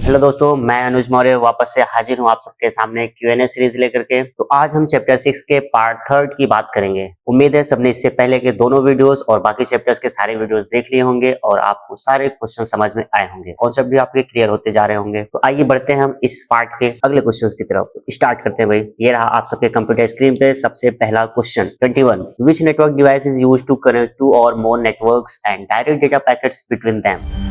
Hello दोस्तों, मैं अनुज मौर्य वापस से हाजिर हूँ आप सबके सामने Q&A सीरीज लेकर के। तो आज हम चैप्टर 6 के पार्ट 3 की बात करेंगे। उम्मीद है सबने इससे पहले के दोनों वीडियोस और बाकी चैप्टर्स के सारे वीडियोस देख लिए होंगे और आपको सारे क्वेश्चन समझ में आए होंगे, कॉन्सेप्ट भी आपके क्लियर होते जा रहे होंगे। तो आइए बढ़ते हैं हम इस पार्ट के अगले क्वेश्चन की तरफ। स्टार्ट करते हैं भाई। ये रहा आप सबके कंप्यूटर स्क्रीन पे सबसे पहला question 21। Which network device is used to connect two or more networks and direct data packets between them.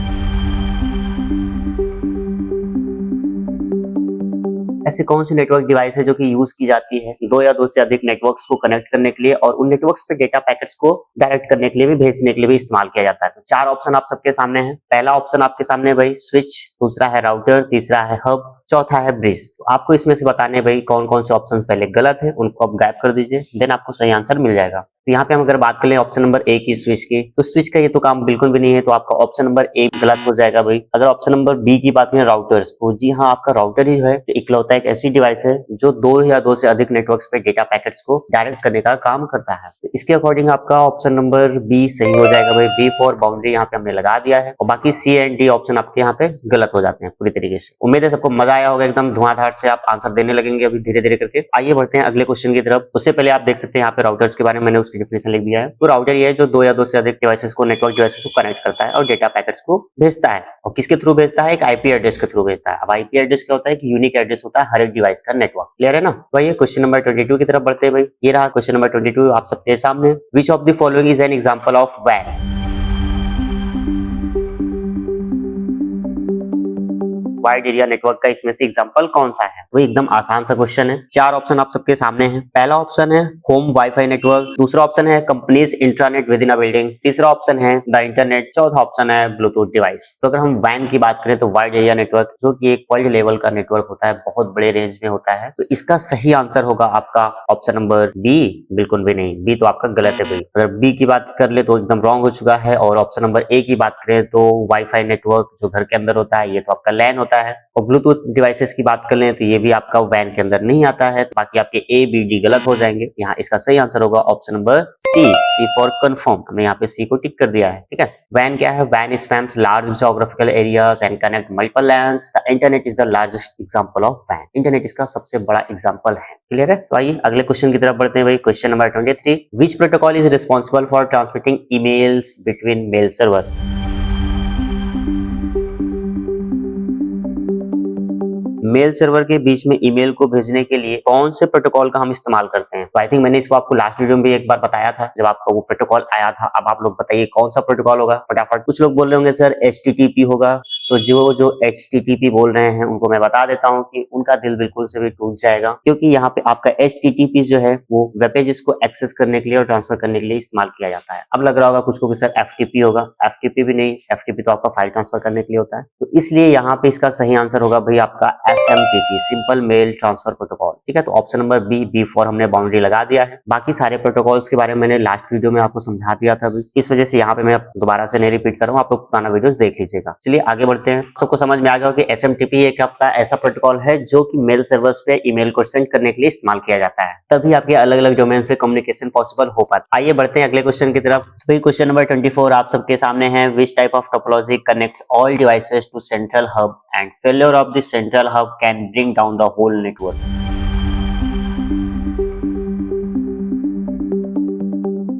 ऐसी कौन सी नेटवर्क डिवाइस है जो कि यूज की जाती है दो या दो से अधिक नेटवर्क्स को कनेक्ट करने के लिए और उन नेटवर्क्स पे डेटा पैकेट्स को डायरेक्ट करने के लिए भी, भेजने के लिए भी इस्तेमाल किया जाता है। तो चार ऑप्शन आप सबके सामने हैं। पहला ऑप्शन आपके सामने भाई स्विच, दूसरा है राउटर, तीसरा है हब, चौथा है ब्रिज। तो आपको इसमें से बताने भाई कौन कौन से ऑप्शन पहले गलत है, उनको आप गायब कर दीजिए, देन आपको सही आंसर मिल जाएगा। तो यहाँ पे हम अगर बात करें ऑप्शन नंबर ए की स्विच की, तो स्विच का ये तो काम बिल्कुल भी नहीं है, तो आपका ऑप्शन नंबर ए गलत हो जाएगा भाई। अगर ऑप्शन नंबर बी की बात करें राउटर्स, तो जी हाँ, आपका राउटर ही है तो इकलौता एक ऐसी डिवाइस है जो दो या दो से अधिक नेटवर्क्स पे डेटा पैकेट्स को डायरेक्ट करने का काम करता है। तो इसके अकॉर्डिंग आपका ऑप्शन नंबर बी सही हो जाएगा भाई। बी फॉर बाउंड्री यहाँ पे हमने लगा दिया है और बाकी सी एंड डी ऑप्शन आपके यहाँ पे गलत हो जाते हैं पूरी तरीके से। उम्मीद है सबको मजा आया होगा, एकदम धुआंधार से आप आंसर देने लगेंगे अभी धीरे धीरे करके। आइए बढ़ते हैं अगले क्वेश्चन की तरफ। उससे पहले आप देख सकते हैं यहाँ पे राउटर्स के बारे में मैंने उसकी डिफिनेशन लिख दिया है। तो राउटर ये है जो दो या दो से अधिक डिवाइसेस को, नेटवर्क डिवाइसेस को कनेक्ट करता है और डेटा पैकेट्स को भेजता है। और किसके थ्रू भेजता है? एक आईपी एड्रेस के थ्रू भेजता है। अब आईपी एड्रेस क्या होता है? कि यूनिक एड्रेस होता है हर एक डिवाइस का नेटवर्क। क्लियर है ना भाई? क्वेश्चन नंबर 22 की तरफ बढ़ते हैं भाई। ये रहा क्वेश्चन नंबर 22 आप सबके सामने। Which of the following is an example of वैन? वाइड एरिया नेटवर्क का इसमें से एग्जांपल कौन सा है? वो एकदम आसान सा क्वेश्चन है। चार ऑप्शन आप सबके सामने हैं। पहला ऑप्शन है होम वाईफाई नेटवर्क, दूसरा ऑप्शन है companies intranet with in a building, तीसरा ऑप्शन है द इंटरनेट, चौथा ऑप्शन है ब्लूटूथ डिवाइस। तो अगर हम वैन की बात करें तो वाइड एरिया नेटवर्क, जो कि एक वर्ल्ड लेवल का नेटवर्क होता है, बहुत बड़े रेंज में होता है। तो इसका सही आंसर होगा आपका ऑप्शन नंबर बी। बिल्कुल भी नहीं, बी तो आपका गलत है भाई। अगर बी की बात कर ले तो एकदम रॉन्ग हो चुका है। और ऑप्शन नंबर ए की बात करें तो वाईफाई नेटवर्क जो घर के अंदर होता है, ये तो आपका लैन होता है। और ब्लूटूथ डिवाइसेस की बात कर लें तो ये भी आपका वैन के अंदर नहीं आता है। बाकी आपके ए बी डी गलत हो जाएंगे। यहाँ इसका सही आंसर होगा option number C, C for confirm. हमने यहाँ पे सी को टिक कर दिया है। ठीक है। वैन क्या है? Van spams large geographical areas and connect multiple lands. The internet is the largest example of van. Internet इसका सबसे बड़ा एग्जांपल है। क्लियर है? तो आइए अगले क्वेश्चन की तरफ बढ़ते हैं भाई। Question number 23। Which protocol is responsible for transmitting emails between mail server? Mail server के बीच में ईमेल को भेजने के लिए कौन से प्रोटोकॉल का हम इस्तेमाल करते हैं? तो आई थिंक मैंने इसको आपको लास्ट वीडियो में भी एक बार बताया था जब आपका वो प्रोटोकॉल आया था। अब आप लोग बताइए कौन सा प्रोटोकॉल होगा फटाफट। कुछ लोग बोल रहे होंगे सर HTTP होगा। तो जो HTTP बोल रहे हैं उनको मैं बता देता हूँ कि उनका दिल बिल्कुल से भी टूट जाएगा, क्योंकि यहाँ पे आपका HTTP जो है वो वेब पेजेस को एक्सेस करने के लिए और ट्रांसफर करने के लिए इस्तेमाल किया जाता है। अब लग रहा होगा कुछ को कि सर FTP होगा। FTP भी नहीं, FTP तो आपका फाइल ट्रांसफर करने के लिए होता है। तो इसलिए यहाँ पे इसका सही आंसर होगा भाई आपका SMTP, simple mail transfer protocol. ठीक है। तो ऑप्शन नंबर बी फॉर हमने बाउंड्री लगा दिया है। बाकी सारे प्रोटोकॉल्स के बारे में मैंने लास्ट वीडियो में आपको समझा दिया था अभी, इस वजह से यहाँ पे मैं दोबारा से नहीं रिपीट कर रहा हूँ। आप लोग पुराना वीडियोस देख लीजिएगा। चलिए आगे बढ़ते हैं। सबको समझ में आ गया कि SMTP एक आपका ऐसा प्रोटोकॉल है जो कि मेल सर्वर्स पे ईमेल को सेंड करने के लिए इस्तेमाल किया जाता है, तभी आपके अलग अलग डोमेन्स पे कम्युनिकेशन पॉसिबल हो पाता है। आइए बढ़ते हैं अगले क्वेश्चन की तरफ। तो क्वेश्चन नंबर 24 आप सबके सामने है। Which type of topology connects all devices to central hub and failure of the central hub can bring down the whole network?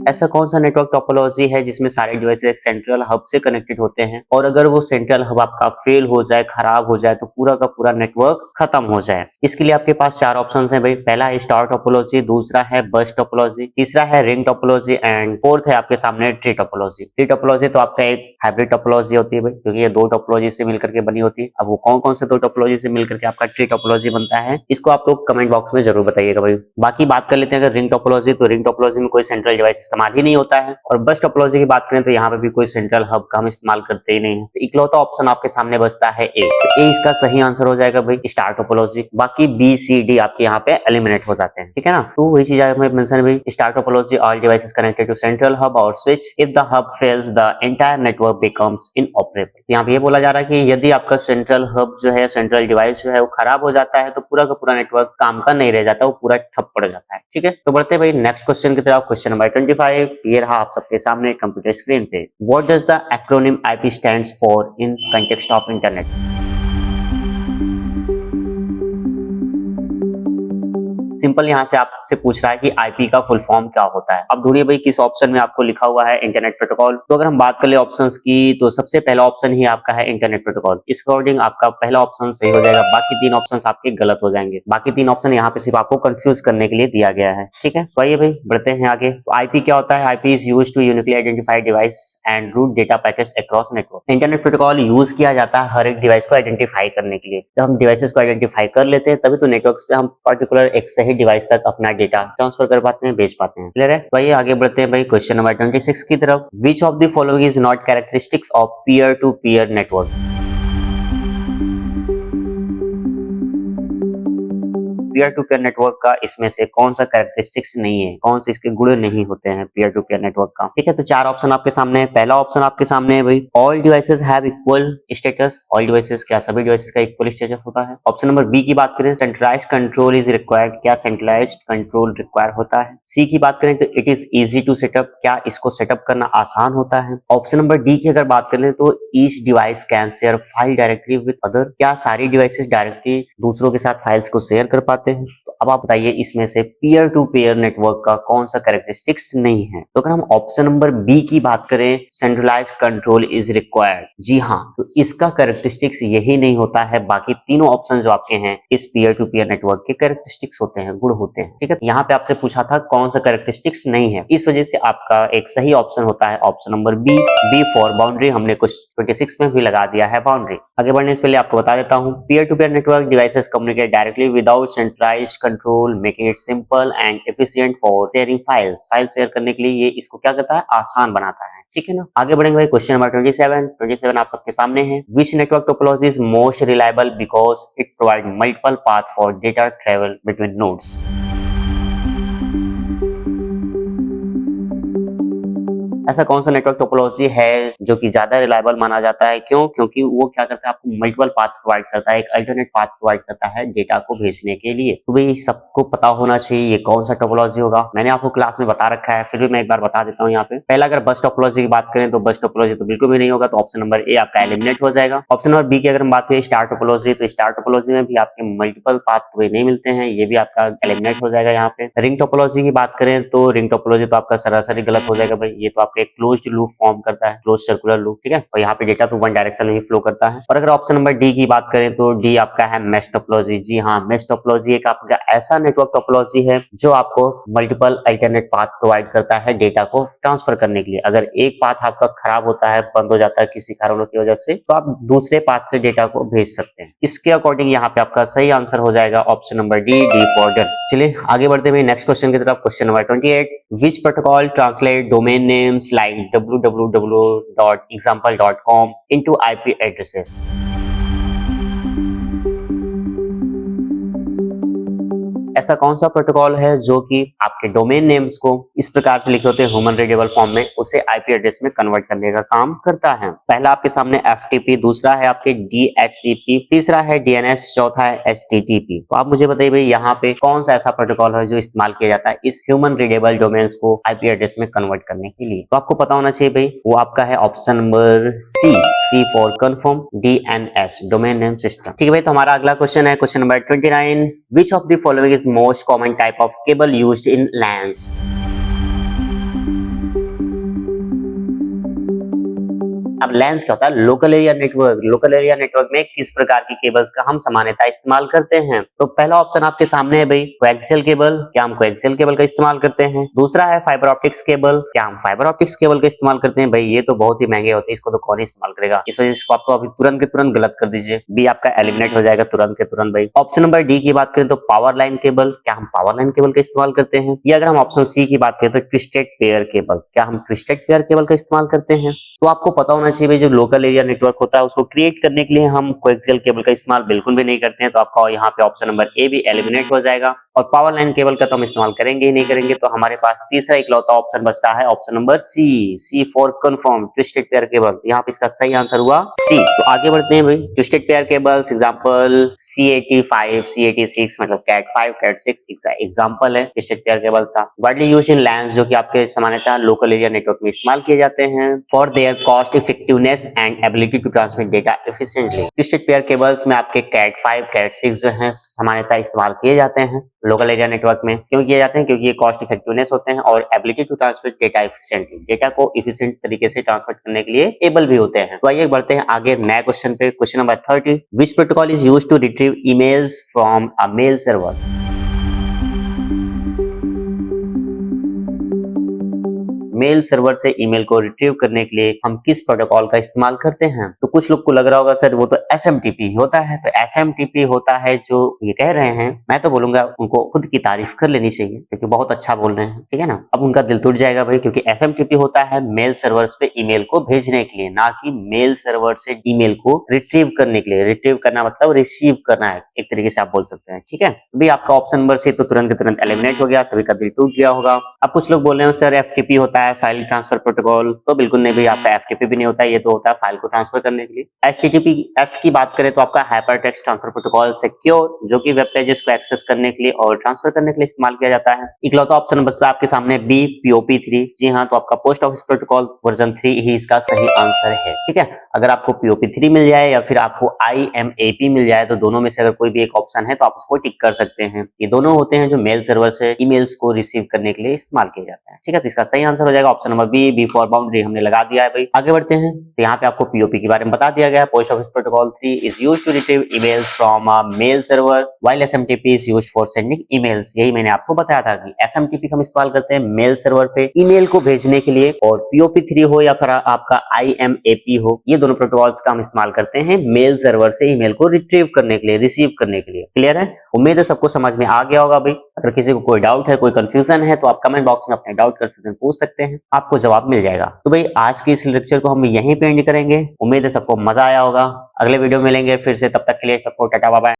ऐसा कौन सा नेटवर्क टोपोलॉजी है जिसमें सारे डिवाइसेस एक सेंट्रल हब से कनेक्टेड होते हैं और अगर वो सेंट्रल हब आपका फेल हो जाए, खराब हो जाए, तो पूरा का पूरा नेटवर्क खत्म हो जाए? इसके लिए आपके पास चार ऑप्शंस हैं भाई। पहला है स्टार टोपोलॉजी, दूसरा है बस टोपोलॉजी, तीसरा है रिंग टोपोलॉजी एंड फोर्थ है आपके सामने ट्री टोपोलॉजी। ट्री टोपोलॉजी तो आपका एक हाइब्रिड टोपोलॉजी होती है भाई, क्योंकि ये दो टोपोलॉजी से मिलकर के बनी होती है। अब वो कौन कौन से दो टोपोलॉजी से मिलकर के आपका ट्री टोपोलॉजी बनता है, इसको आप लोग कमेंट बॉक्स में जरूर बताइएगा भाई। बाकी बात कर लेते हैं अगर रिंग टोपोलॉजी, तो रिंग टोपोलॉजी में कोई सेंट्रल डिवाइस इस्तेमाल ही नहीं होता है। और बस टोपोलॉजी की बात करें तो यहाँ पे भी कोई सेंट्रल हब का हम इस्तेमाल करते ही नहीं है। तो इकलौता ऑप्शन आपके सामने बचता है ए। तो ए इसका सही आंसर हो जाएगा भाई स्टार टोपोलॉजी। बाकी बी सी डी आपके यहाँ पे एलिमिनेट हो जाते हैं। ठीक है ना। तो वही चीज में मेंशन भाई star topology, all devices connected to central hub or switch. If the hub fails the entire network becomes inoperable. यहाँ पे ये बोला जा रहा है कि यदि आपका सेंट्रल हब जो है, सेंट्रल डिवाइस जो है वो खराब हो जाता है तो पूरा का पूरा नेटवर्क काम का नहीं रह जाता, वो पूरा ठप पड़ जाता है। ठीक है। तो बढ़ते भाई नेक्स्ट क्वेश्चन की तरफ। क्वेश्चन नंबर 25 ये रहा आप सबके सामने कंप्यूटर स्क्रीन पे। What does the acronym IP stands for in context of internet? Simple यहाँ से आपसे पूछ रहा है कि आईपी का फुल फॉर्म क्या होता है। अब ढूंढिए भाई किस ऑप्शन में आपको लिखा हुआ है इंटरनेट प्रोटोकॉल। तो अगर हम बात कर ले ऑप्शंस की, तो सबसे पहला ऑप्शन ही आपका है इंटरनेट प्रोटोकॉल। इस अकॉर्डिंग आपका पहला ऑप्शन सही हो जाएगा, बाकी 3 ऑप्शंस आपके गलत हो जाएंगे। बाकी 3 ऑप्शन यहाँ पे सिर्फ आपको कंफ्यूज करने के लिए दिया गया है, ठीक है। तो आइए भाई बढ़ते हैं आगे। तो आईपी क्या होता है? IP is used to uniquely identify device and route data packets across network. Internet protocol use किया जाता है हर एक डिवाइस को आइडेंटिफाई करने के लिए। जब हम डिवाइसेस को आइडेंटिफाई कर लेते हैं तभी तो नेटवर्क पे हम पर्टिकुलर एक सही डिवाइस तक अपना डेटा ट्रांसफर कर पाते हैं, भेज पाते हैं। क्लियर है? तो आइए आगे बढ़ते हैं भाई क्वेश्चन नंबर 26 की तरफ। Which of the following is not characteristics of peer to peer network? Peer to peer network का इसमें से कौन सा कैरेक्टरिस्टिक्स नहीं है, कौन से इसके गुण नहीं होते हैं पीयर टू पीयर नेटवर्क का? ठीक है, तो 4 ऑप्शन आपके सामने है। पहला ऑप्शन आपके सामने है भाई, all devices have equal status. All devices, क्या सभी डिवाइसेस का इक्वल स्टेटस होता है? ऑप्शन नंबर बी की बात करें, सेंट्रलाइज्ड कंट्रोल इज रिक्वायर्ड। क्या सेंट्रलाइज्ड कंट्रोल रिक्वायर होता है? सी की बात करें तो it is easy to setup. क्या इसको सेटअप करना आसान होता है? ऑप्शन नंबर डी की अगर बात करें तो each device can share file directly with other. क्या सारी डिवाइसेस डायरेक्टली दूसरों के साथ फाइल्स को शेयर कर पाते हैं? तो अब आप बताइए इसमें से पीयर टू पीयर नेटवर्क का कौन सा कैरेक्टरिस्टिक्स नहीं है? तो अगर हम ऑप्शन नंबर बी की बात करें, सेंट्रलाइज्ड कंट्रोल इज रिक्वायर्ड, जी हाँ, तो इसका कैरेक्टरिस्टिक्स यही नहीं होता है। बाकी तीनों ऑप्शन जो आपके हैं इस पीयर टू पीयर नेटवर्क के कैरेक्टरिस्टिक्स होते हैं, गुण होते हैं, ठीक है। यहाँ पे आपसे पूछा था कौन सा कैरेक्टरिस्टिक्स नहीं है, इस वजह से आपका एक सही ऑप्शन होता है option number B, B for boundary. हमने कुछ 26 में भी लगा दिया है बाउंड्री। आगे बढ़ने से पहले आपको बता देता हूँ, peer to peer network devices communicate directly without centralized control, making it simple and efficient for sharing files. File share करने के लिए ये इसको क्या करता है? आसान बनाता है, ठीक है ना। आगे बढ़ेंगे भाई क्वेश्चन नंबर 27 आप सबके सामने है। Which network topology is most reliable because it provide multiple path for data travel between nodes? ऐसा कौन सा नेटवर्क टोपोलॉजी है जो कि ज्यादा रिलायबल माना जाता है? क्यों? क्योंकि वो क्या करता है, आपको मल्टीपल पाथ प्रोवाइड करता है, एक अल्टरनेट पाथ प्रोवाइड करता है डेटा को भेजने के लिए। तो भाई सबको पता होना चाहिए ये कौन सा टोपोलॉजी होगा। मैंने आपको क्लास में बता रखा है, फिर भी मैं एक बार बता देता हूँ यहाँ पे। पहला अगर बस टोपोलॉजी की बात करें तो बस टोपोलॉजी तो बिल्कुल भी नहीं होगा, तो ऑप्शन नंबर ए आपका एलिमिनेट हो जाएगा। ऑप्शन नंबर बी की अगर हम बात करें स्टार टोपोलॉजी, तो स्टार टोपोलॉजी में भी आपके मल्टीपल पाथ नहीं मिलते हैं, ये भी आपका एलिमिनेट हो जाएगा यहाँ पे। रिंग टोपोलॉजी की बात करें तो रिंग टोपोलॉजी तो आपका सरासरी गलत हो जाएगा भाई, ये तो आपका एक क्लोज्ड लूप फॉर्म करता है, क्लोज सर्कुलर लूप, ठीक है। और यहाँ पे डेटा तो वन डायरेक्शन में ही फ्लो करता है। और अगर ऑप्शन नंबर डी की बात करें तो डी आपका है मेश टोपोलॉजी। जी हाँ, मेश टोपोलॉजी एक आपका ऐसा नेटवर्क टोपोलॉजी है जो आपको मल्टीपल अल्टरनेट पाथ प्रोवाइड करता है डेटा को ट्रांसफर करने के लिए। अगर एक पाथ आपका खराब होता है, बंद हो जाता है किसी कारणों की वजह से, तो आप दूसरे पाथ से डेटा को भेज सकते हैं। इसके अकॉर्डिंग यहाँ पे आपका सही आंसर हो जाएगा option number D, D for done. चलिए आगे बढ़ते हुए नेक्स्ट क्वेश्चन की तरफ। क्वेश्चन नंबर 28, विच protocol translate domain names like www.example.com into IP addresses? ऐसा कौन सा प्रोटोकॉल है जो कि आपके डोमेन नेम्स को इस प्रकार से लिखे होते हैं ह्यूमन रीडेबल फॉर्म में, उसे आईपी एड्रेस में कन्वर्ट करने का काम करता है? पहला आपके सामने एफटीपी, दूसरा है आपके डीएचसीपी, तीसरा है डीएनएस, चौथा है एचटीटीपी। तो आप मुझे बताइए भाई यहाँ पे कौन सा ऐसा प्रोटोकॉल है जो इस्तेमाल किया जाता है इस ह्यूमन रीडेबल डोमेन्स को आईपी एड्रेस में कन्वर्ट करने के लिए? तो आपको पता होना चाहिए भाई, वो आपका है option number C, C for confirm, DNS, domain name system. ठीक है भाई, तो हमारा अगला क्वेश्चन है question number 29, which of the following is most common type of cable used in LANs? अब LANs क्या होता है? Local area network. Local area network में किस प्रकार की केबल्स का हम सामान्यतः इस्तेमाल करते हैं? तो पहला ऑप्शन आपके सामने है भाई कोएक्सियल केबल। क्या हम कोएक्सियल केबल का इस्तेमाल करते हैं? दूसरा है फाइबर ऑप्टिक्स केबल। क्या हम फाइबर ऑप्टिक्स केबल का इस्तेमाल करते हैं? भाई ये तो बहुत ही महंगे होते हैं, इसको तो कौन इस्तेमाल करेगा, इस वजह से आप तो अभी तुरंत के तुरंत गलत कर दीजिए, बी आपका एलिमिनेट हो जाएगा तुरंत के तुरंत भाई। ऑप्शन नंबर डी की बात करें तो पावर लाइन केबल। क्या हम पावर लाइन केबल का इस्तेमाल करते हैं? या अगर हम ऑप्शन सी की बात करें तो ट्विस्टेड पेयर केबल। क्या हम ट्विस्टेड पेयर केबल का इस्तेमाल करते हैं? तो आपको पता होना चाहिए भाई, जो लोकल एरिया नेटवर्क होता है उसको क्रिएट करने के लिए हम कोएक्सियल केबल का इस्तेमाल बिल्कुल भी नहीं करते हैं, तो आपका यहाँ पे ऑप्शन नंबर ए भी एलिमिनेट हो जाएगा। और पावर लाइन केबल का तो हम इस्तेमाल करेंगे ही नहीं करेंगे, तो हमारे पास तीसरा इकलौता ऑप्शन बचता है option number C, C for confirm, twisted pair cable. यहाँ पे इसका सही आंसर हुआ सी। तो आगे बढ़ते हैं भाई, twisted pair cables example C85, C86, मतलब CAT5, CAT6 एग्जांपल है ट्विस्टेड पेयर केबल्स का। वाइडली यूज्ड इन LANs, जो कि आपके सामान्यतः लोकल एरिया नेटवर्क में इस्तेमाल किए जाते हैं for their cost effectiveness and ability to transmit data efficiently. Twisted pair cables में आपके CAT5, CAT6 जो है सामान्यतः इस्तेमाल किए जाते हैं लोकल एरिया नेटवर्क में क्यों किए जाते हैं? क्योंकि ये कॉस्ट इफेक्टिवनेस होते हैं और ability to transfer data efficiently, data को इफिशिएंट तरीके से ट्रांसफर करने के लिए एबल भी होते हैं। तो आइए बढ़ते हैं आगे नए क्वेश्चन पे। Question number 30, which protocol is used to retrieve emails from a mail server? Mail server से ईमेल को रिट्रीव करने के लिए हम किस प्रोटोकॉल का इस्तेमाल करते हैं? तो कुछ लोग को लग रहा होगा सर वो तो SMTP होता है। तो SMTP होता है जो ये कह रहे हैं, मैं तो बोलूंगा उनको खुद की तारीफ कर लेनी चाहिए क्योंकि बहुत अच्छा बोल रहे हैं, ठीक है ना। अब उनका दिल टूट जाएगा भाई, क्योंकि SMTP होता है मेल सर्वर्स पे ईमेल को भेजने के लिए, ना कि मेल सर्वर से ईमेल को रिट्रीव करने के लिए। रिट्रीव करना मतलब रिसीव करना है, एक तरीके से आप बोल सकते हैं, ठीक है। भाई आपका ऑप्शन नंबर C तो तुरंत के तुरंत एलिमिनेट हो गया, सभी का दिल टूट गया होगा। अब कुछ लोग बोल रहे हैं सर FTP होता है, फाइल ट्रांसफर प्रोटोकॉल। तो बिल्कुल नहीं भाई, आपका FTP भी नहीं होता है, ये तो होता है फाइल को ट्रांसफर करने के लिए। HTTPS की बात करें तो आपका hyper text transfer protocol secure, जो कि वेब पेजेस को एक्सेस करने के लिए और ट्रांसफर करने के लिए इस्तेमाल किया जाता है। इकलौता ऑप्शन बचता आपके सामने B, POP3। जी हाँ, तो आपका पोस्ट ऑफिस प्रोटोकॉल वर्जन 3 ही इसका सही आंसर है, ठीक है। अगर आपको POP3 मिल जाए या फिर आपको IMAP मिल जाए तो दोनों में से अगर कोई भी एक ऑप्शन है तो आप उसको टिक कर सकते हैं। ये दोनों होते हैं जो मेल सर्वर से ईमेल्स को रिसीव करने के लिए इस्तेमाल किए जाते हैं, ठीक है। तो इसका सही आंसर हो जाएगा option number B for boundary, हमने लगा दिया है भाई। आगे बढ़ते हैं, तो यहाँ पे आपको POP के बारे में बता दिया गया है। Post office protocol 3 is used to retrieve emails from a mail server while SMTP is used for sending emails. यही मैंने आपको बताया था कि SMTP हम इस्तेमाल करते हैं मेल सर्वर पे ईमेल को भेजने के लिए, और POP3 हो या फिर आपका IMAP हो, ये दोनों प्रोटोकॉल्स का हम इस्तेमाल करते हैं मेल सर्वर से ईमेल को रिट्रीव करने के लिए, रिसीव करने के लिए। क्लियर है? उम्मीद है सबको समझ में आ गया होगा भाई। अगर किसी को कोई डाउट है, कोई कंफ्यूजन है, तो आप कमेंट बॉक्स में अपने डाउट कंफ्यूजन पूछ सकते हैं, आपको जवाब मिल जाएगा। तो भाई आज की इस लेक्चर को हम यहीं पे एंड करेंगे। उम्मीद है सबको मजा आया होगा। अगले वीडियो में मिलेंगे फिर से, तब तक के लिए सबको टाटा बाय बाय।